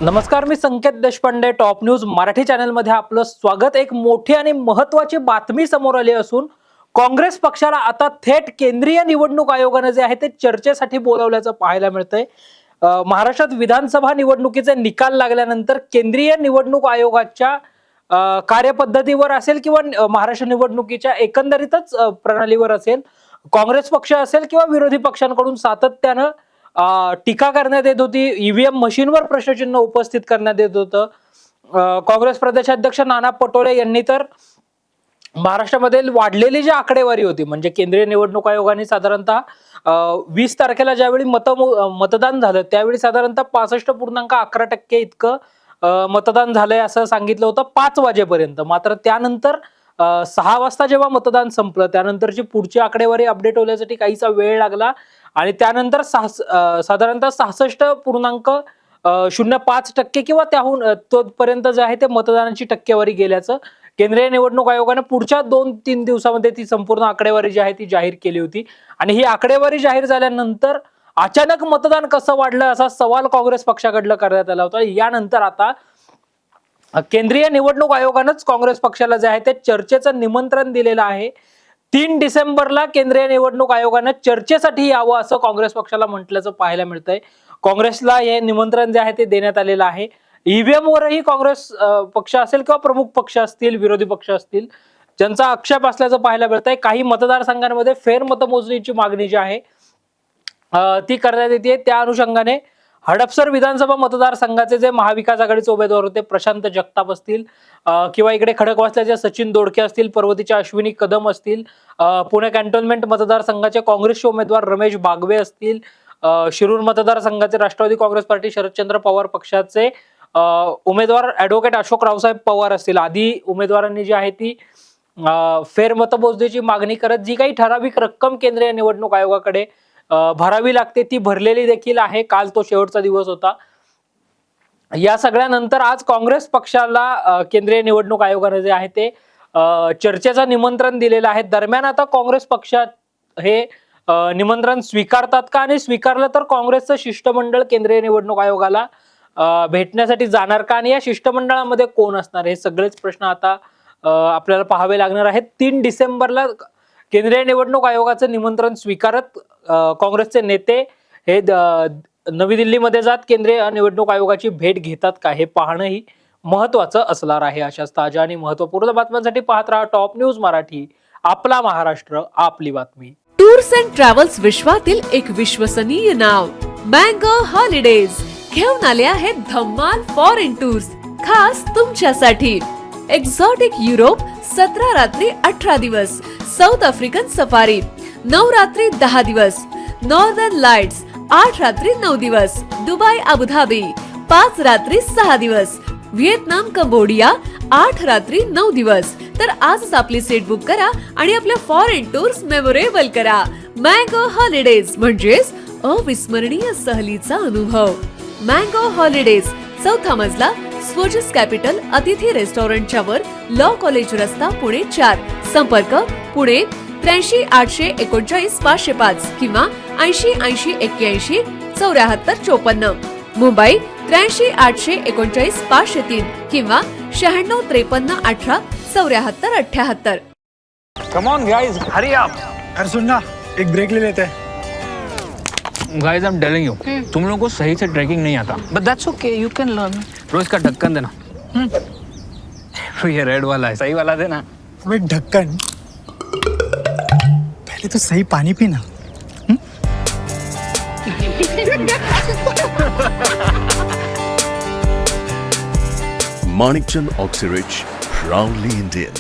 नमस्कार, मी संकेत Deshpande. Top news Marathi चॅनलमध्ये आपलं स्वागत. एक मोठी आणि महत्त्वाची बातमी समोर आली असून काँग्रेस पक्षाला आता थेट केंद्रीय निवडणूक आयोगाने जे आहे ते चर्चेसाठी बोलावल्याचं पाहायला मिळतंय. महाराष्ट्रात विधानसभा निवडणुकीचे निकाल लागल्यानंतर केंद्रीय निवडणूक आयोगाच्या कार्यपद्धतीवर असेल किंवा महाराष्ट्र निवडणुकीच्या एकंदरीतच प्रणालीवर असेल, काँग्रेस पक्ष असेल किंवा विरोधी पक्षांकडून सातत्यानं टीका करण्यात येत होती. ईव्हीएम मशीनवर प्रश्नचिन्ह उपस्थित करण्यात येत होतं. काँग्रेस प्रदेशाध्यक्ष नाना पटोले यांनी तर महाराष्ट्रामध्ये वाढलेली जी आकडेवारी होती, म्हणजे केंद्रीय निवडणूक आयोगाने साधारणतः 20 तारखेला ज्यावेळी मतदान झालं त्यावेळी साधारणतः 65.11% इतकं मतदान झालंय असं सांगितलं होतं 5 वाजेपर्यंत. मात्र त्यानंतर 6 वाजता जेव्हा मतदान संपलं त्यानंतरची पुढची आकडेवारी अपडेट होण्यासाठी काहीसा वेळ लागला आणि त्यानंतर साधारणतः 66.05% किंवा त्याहून तोपर्यंत जे आहे ते मतदानाची टक्केवारी गेल्याचं केंद्रीय निवडणूक आयोगाने पुढच्या 2-3 दिवसामध्ये ती संपूर्ण आकडेवारी जी आहे ती जाहीर केली होती. आणि ही आकडेवारी जाहीर झाल्यानंतर अचानक मतदान कसं वाढलं असा सवाल काँग्रेस पक्षाकडलं करण्यात आला होता. यानंतर आता केंद्रीय निवडणूक आयोगानंच काँग्रेस पक्षाला जे आहे ते चर्चेचं निमंत्रण दिलेलं आहे. 3 डिसेंबरला केंद्रीय निवडणूक आयोगानं चर्चेसाठी यावं असं काँग्रेस पक्षाला म्हटल्याचं पाहायला मिळतंय. काँग्रेसला हे निमंत्रण जे आहे ते देण्यात आलेलं आहे. ईव्हीएम वरही काँग्रेस पक्ष असेल किंवा प्रमुख पक्ष असतील, विरोधी पक्ष असतील, ज्यांचा आक्षेप असल्याचं पाहायला मिळतंय. काही मतदारसंघांमध्ये फेरमतमोजणीची मागणी जी आहे ती करण्यात येते. त्या अनुषंगाने हडपसर विधानसभा मतदारसंघाचे जे महाविकास आघाडीचे उमेदवार होते प्रशांत जगताप असतील किंवा इकडे खडकवासल्याचे सचिन दोडके असतील, पर्वतीच्या अश्विनी कदम असतील, पुणे कॅन्टोन्मेंट मतदारसंघाचे काँग्रेसचे उमेदवार रमेश बागवे असतील, शिरूर मतदारसंघाचे राष्ट्रवादी काँग्रेस पार्टी शरदचंद्र पवार पक्षाचे उमेदवार ॲडव्होकेट अशोक रावसाहेब पवार असतील, आदी उमेदवारांनी जी आहे ती फेरमतमोजणीची मागणी करत जी काही ठराविक रक्कम केंद्रीय निवडणूक आयोगाकडे भरावी लागते ती भरलेली देखील आहे. काल तो शेवटचा दिवस होता. या सगळ्यानंतर आज काँग्रेस पक्षाला केंद्रीय निवडणूक आयोगाने जे आहे ते चर्चेचं निमंत्रण दिलेलं आहे. दरम्यान आता काँग्रेस पक्षात हे निमंत्रण स्वीकारतात का, आणि स्वीकारलं तर काँग्रेसचं शिष्टमंडळ केंद्रीय निवडणूक आयोगाला भेटण्यासाठी जाणार का, आणि या शिष्टमंडळामध्ये कोण असणार, हे सगळेच प्रश्न आता आपल्याला पाहावे लागणार आहेत. 3 डिसेंबरला केंद्रीय निवडणूक आयोगाचं निमंत्रण स्वीकारत काँग्रेसचे नेते हे नवी दिल्लीमध्ये जात केंद्रीय निवडणूक आयोगाची भेट घेतात का, हे पाहणंही महत्वाचं असणार आहे. अशाच ताज्या आणि महत्वपूर्ण बातम्यांसाठी पाहत राहा टॉप न्यूज मराठी. आपला महाराष्ट्र, आपली बातमी. टूर्स अँड ट्रॅव्हल्स विश्वातील एक विश्वसनीय नाव मँगो हॉलिडेज घेऊन आले आहेत धम्माल फॉरेन टूर्स खास तुमच्यासाठी. एक्झॉटिक युरोप 17 रात्री 18 दिवस, साऊथ आफ्रिकन सफारी 9 रात्री 10 दिवस, नॉर्दर्न लाईट्स 8 रात्री 9 दिवस, दुबई अबुधाबी 5 रात्री 6 दिवस, व्हिएतनाम कंबोडिया 8 रात्री 9 दिवस. तर आजच आपली सीट बुक करा आणि आपल्या फॉरेन टूर्स मेमोरेबल करा. मँगो हॉलिडेज म्हणजेच अविस्मरणीय सहलीचा अनुभव. मँगो हॉलिडेज, 4था मजला, स्वोजस कॅपिटल अतिथी रेस्टॉरंटच्या वर, लॉ कॉलेज रस्ता, पुणे 4. संपर्क पुणे 83 839 505 किंवा 80 80 81 74 54. मुंबई 83 839 503 किंवा 96 53 18 74 78. Come on guys, hurry up. यार सुन ना, एक ब्रेक ले लेते हैं. Guys, I'm telling you, तुम लोगों को सही से ट्रैकिंग नहीं आता. But that's okay, you can learn. रोज का ढक्कन देना. ये रेड वाला है, सही वाला देना. अबे ढक्कन, पहले तो सही पानी पीना. Manikchand Oxyrich, proudly Indian.